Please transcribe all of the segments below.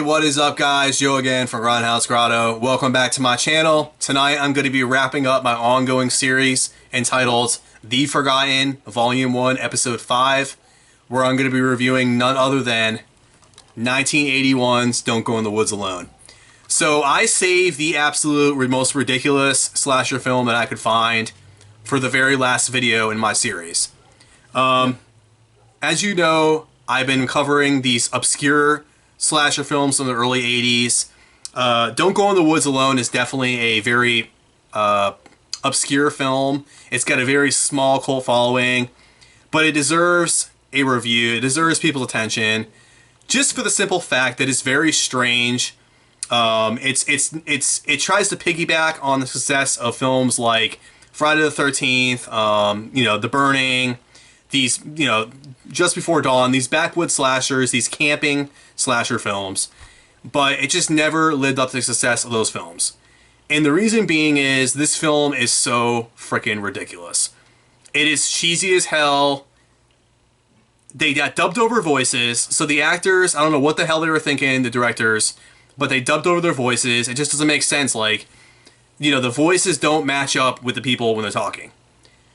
what is up guys? Joe again from Grindhouse Grotto. Welcome back to my channel. Tonight I'm going to be wrapping up my ongoing series entitled The Forgotten Volume 1 Episode 5, where I'm going to be reviewing none other than 1981's Don't Go in the Woods Alone. So I saved the absolute most ridiculous slasher film that I could find for the very last video in my series. As you know, I've been covering these obscure slasher films from the early 80s. Don't Go in the Woods Alone is definitely a very obscure film. It's got a very small cult following, but it deserves a review. It deserves people's attention, just for the simple fact that it's very strange. It tries to piggyback on the success of films like Friday the 13th, The Burning, these, Just Before Dawn, these backwoods slashers, these camping slasher films, but it just never lived up to the success of those films. And the reason being is this film is so freaking ridiculous. It is cheesy as hell. They got dubbed over voices, so the actors, I don't know what the hell they were thinking, the directors, but they dubbed over their voices. It just doesn't make sense. Like, the voices don't match up with the people when they're talking.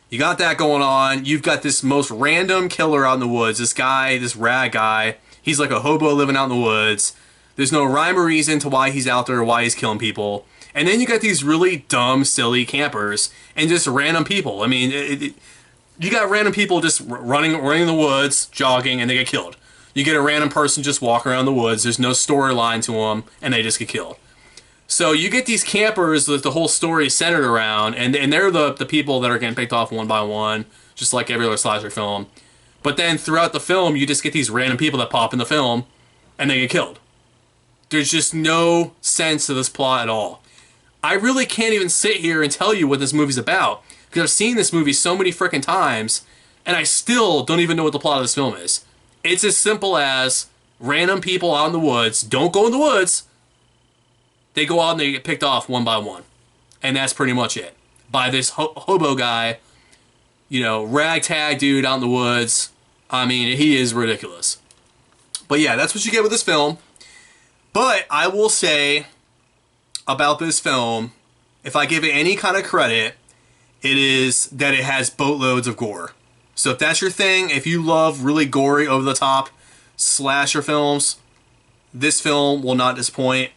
You got that going on. You've got this most random killer out in the woods. This guy, this rag guy. He's like a hobo living out in the woods. There's no rhyme or reason to why he's out there or why he's killing people. And then you got these really dumb, silly campers and just random people. I mean, you got random people just running in the woods, jogging, and they get killed. You get a random person just walking around the woods. There's no storyline to them, and they just get killed. So you get these campers that the whole story is centered around, and they're the people that are getting picked off one by one, just like every other slasher film. But then throughout the film, you just get these random people that pop in the film, and they get killed. There's just no sense to this plot at all. I really can't even sit here and tell you what this movie's about, because I've seen this movie so many frickin' times, and I still don't even know what the plot of this film is. It's as simple as random people out in the woods don't go in the woods. They go out and they get picked off one by one. And that's pretty much it. By this hobo guy, ragtag dude out in the woods. I mean, he is ridiculous. But yeah, that's what you get with this film. But I will say about this film, if I give it any kind of credit, it is that it has boatloads of gore. So if that's your thing, if you love really gory, over-the-top slasher films, this film will not disappoint.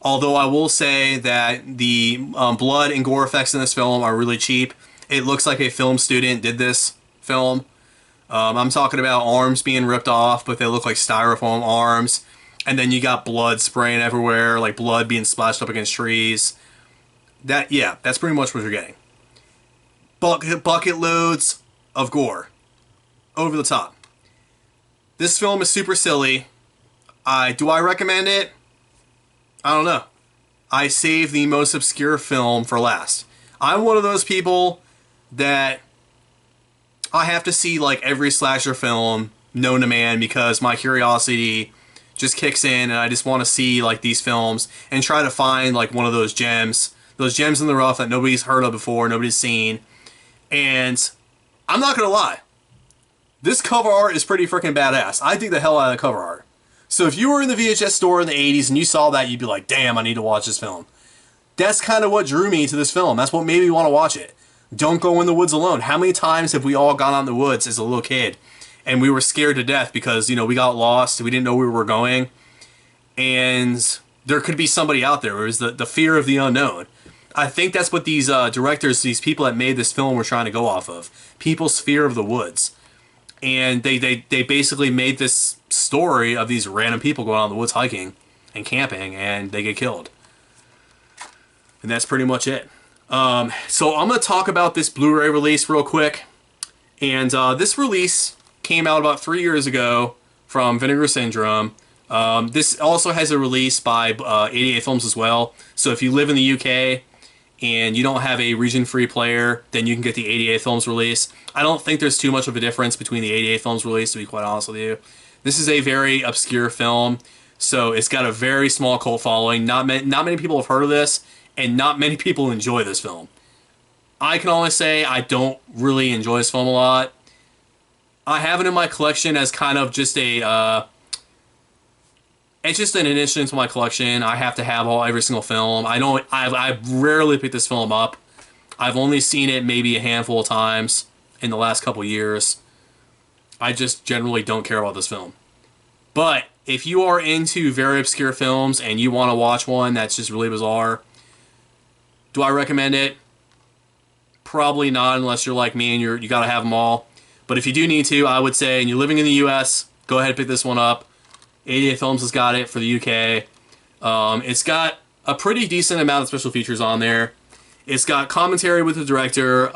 Although I will say that the blood and gore effects in this film are really cheap. It looks like a film student did this film. I'm talking about arms being ripped off, but they look like styrofoam arms. And then you got blood spraying everywhere, like blood being splashed up against trees. That's pretty much what you're getting. Bucket loads of gore. Over the top. This film is super silly. Do I recommend it? I don't know. I saved the most obscure film for last. I'm one of those people that I have to see like every slasher film known to man because my curiosity just kicks in and I just want to see like these films and try to find like one of those gems in the rough that nobody's heard of before, nobody's seen. And I'm not gonna lie, this cover art is pretty freaking badass. I dig the hell out of the cover art. So if you were in the VHS store in the 80s and you saw that, you'd be like, damn, I need to watch this film. That's kind of what drew me to this film. That's what made me want to watch it. Don't Go in the Woods Alone. How many times have we all gone out in the woods as a little kid and we were scared to death because, we got lost, we didn't know where we were going, and there could be somebody out there. It was the fear of the unknown. I think that's what these directors, these people that made this film were trying to go off of. People's fear of the woods. And they basically made this story of these random people going out in the woods hiking and camping, and they get killed. And that's pretty much it. So I'm going to talk about this Blu-ray release real quick. And this release came out about 3 years ago from Vinegar Syndrome. This also has a release by 88 Films as well. So if you live in the UK and you don't have a region-free player, then you can get the 88 Films release. I don't think there's too much of a difference between the 88 Films release, to be quite honest with you. This is a very obscure film, so it's got a very small cult following. Not many people have heard of this, and not many people enjoy this film. I can only say I don't really enjoy this film a lot. I have it in my collection as kind of just a It's just an addition to my collection. I have to have every single film. I rarely pick this film up. I've only seen it maybe a handful of times in the last couple years. I just generally don't care about this film. But if you are into very obscure films and you want to watch one that's just really bizarre, do I recommend it? Probably not, unless you're like me and you got to have them all. But if you do need to, I would say, and you're living in the U.S., go ahead and pick this one up. 88 Films has got it for the UK. It's got a pretty decent amount of special features on there. It's got commentary with the director,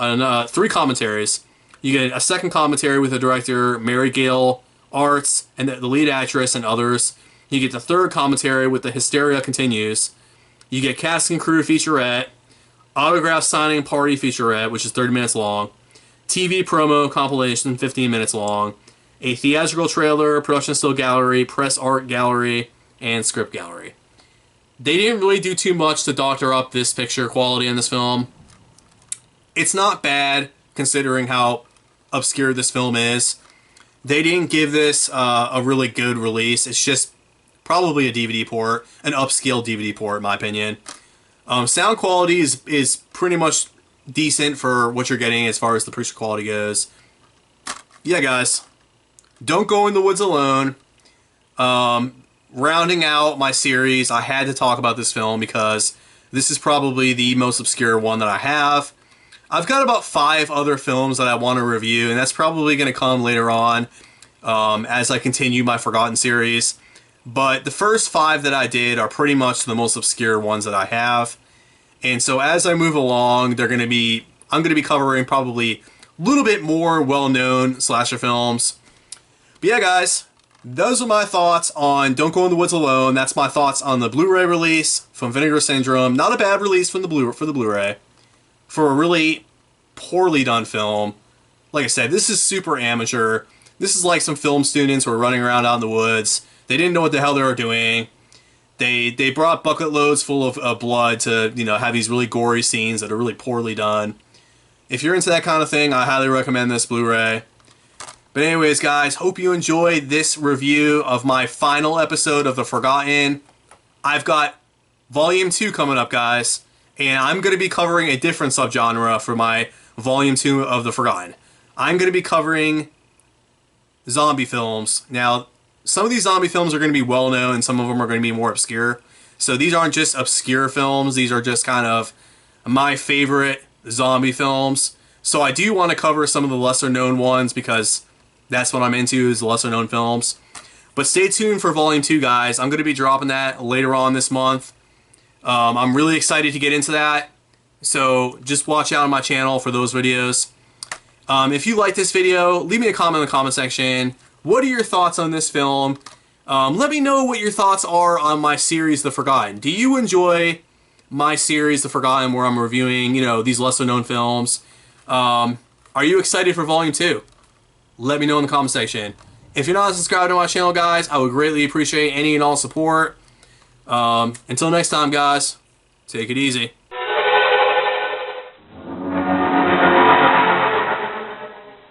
3 commentaries. You get a second commentary with the director, Mary Gale Arts, and the lead actress and others. You get the third commentary with the Hysteria Continues. You get cast and crew featurette, autograph signing party featurette, which is 30 minutes long, TV promo compilation, 15 minutes long, a theatrical trailer, production still gallery, press art gallery, and script gallery. They didn't really do too much to doctor up this picture quality in this film. It's not bad, considering how obscure this film is. They didn't give this a really good release. It's just probably a DVD port, an upscale DVD port, in my opinion. Sound quality is pretty much decent for what you're getting as far as the picture quality goes. Yeah, guys. Don't go in the woods alone. Rounding out my series, I had to talk about this film because this is probably the most obscure one that I have. I've got about 5 other films that I want to review, and that's probably going to come later on as I continue my Forgotten series. But the first 5 that I did are pretty much the most obscure ones that I have. And so as I move along, I'm going to be covering probably a little bit more well-known slasher films. But yeah, guys, those are my thoughts on Don't Go in the Woods Alone. That's my thoughts on the Blu-ray release from Vinegar Syndrome. Not a bad release from the Blu-ray. For a really poorly done film. Like I said, this is super amateur. This is like some film students who are running around out in the woods. They didn't know what the hell they were doing. They brought bucket loads full of blood to, have these really gory scenes that are really poorly done. If you're into that kind of thing, I highly recommend this Blu-ray. But anyways, guys, hope you enjoyed this review of my final episode of The Forgotten. I've got Volume 2 coming up, guys, and I'm going to be covering a different subgenre for my Volume 2 of The Forgotten. I'm going to be covering zombie films. Now, some of these zombie films are going to be well-known, and some of them are going to be more obscure. So these aren't just obscure films. These are just kind of my favorite zombie films. So I do want to cover some of the lesser-known ones because that's what I'm into, is the lesser-known films. But stay tuned for Volume 2, guys. I'm going to be dropping that later on this month. I'm really excited to get into that. So just watch out on my channel for those videos. If you like this video, leave me a comment in the comment section. What are your thoughts on this film? Let me know what your thoughts are on my series, The Forgotten. Do you enjoy my series, The Forgotten, where I'm reviewing, these lesser-known films? Are you excited for Volume 2? Let me know in the comment section. If you're not subscribed to my channel, guys, I would greatly appreciate any and all support. Until next time, guys, take it easy.